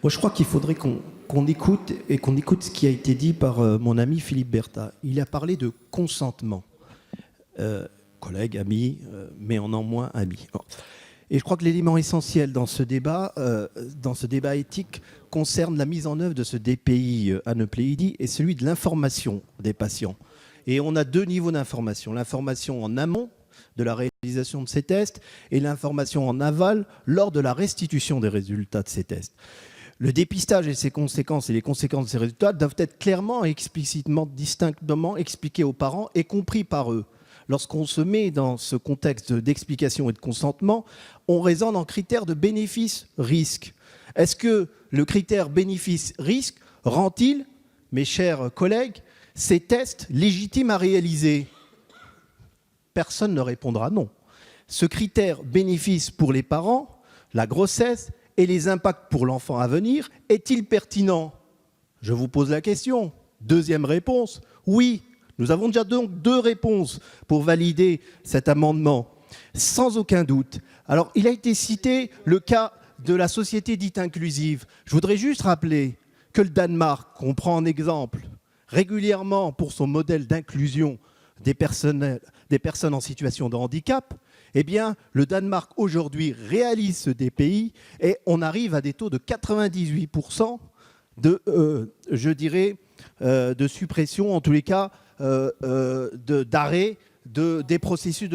Moi, je crois qu'il faudrait qu'on écoute et qu'on écoute ce qui a été dit par mon ami Philippe Berta. Il a parlé de consentement. Collègue, ami, mais en moins ami. Bon. Et je crois que l'élément essentiel dans ce débat éthique concerne la mise en œuvre de ce DPI aneupléidie et celui de l'information des patients. Et on a deux niveaux d'information. L'information en amont de la réalisation de ces tests et l'information en aval lors de la restitution des résultats de ces tests. Le dépistage et ses conséquences et les conséquences de ces résultats doivent être clairement et explicitement, distinctement expliqués aux parents et compris par eux. Lorsqu'on se met dans ce contexte d'explication et de consentement, on raisonne en critère de bénéfice-risque. Est-ce que le critère bénéfice-risque rend-il, mes chers collègues, ces tests légitimes à réaliser? Personne ne répondra non. Ce critère bénéfice pour les parents, la grossesse et les impacts pour l'enfant à venir, est-il pertinent? Je vous pose la question. Deuxième réponse, oui. Nous avons déjà donc deux réponses pour valider cet amendement, sans aucun doute. Alors, il a été cité le cas de la société dite inclusive. Je voudrais juste rappeler que le Danemark, qu'on prend en exemple régulièrement pour son modèle d'inclusion des personnes en situation de handicap, eh bien, le Danemark aujourd'hui réalise ce DPI et on arrive à des taux de 98% de suppression, en tous les cas, d'arrêt des processus.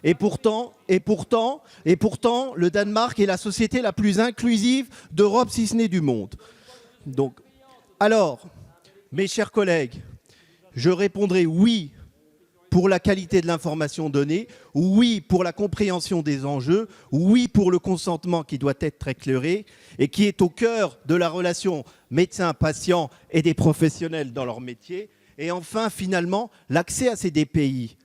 Et pourtant, le Danemark est la société la plus inclusive d'Europe, si ce n'est du monde. Donc, alors, mes chers collègues, je répondrai oui pour la qualité de l'information donnée, oui pour la compréhension des enjeux, oui pour le consentement qui doit être éclairé et qui est au cœur de la relation médecin-patient et des professionnels dans leur métier. Et enfin, finalement, l'accès à ces DPI.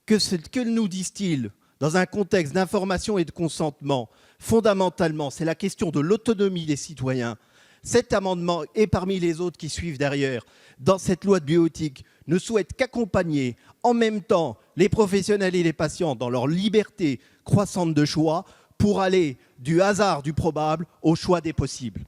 Que nous disent-ils dans un contexte d'information et de consentement? Fondamentalement, c'est la question de l'autonomie des citoyens. Cet amendement, et parmi les autres qui suivent derrière, dans cette loi de bioéthique, ne souhaite qu'accompagner en même temps les professionnels et les patients dans leur liberté croissante de choix pour aller du hasard du probable au choix des possibles.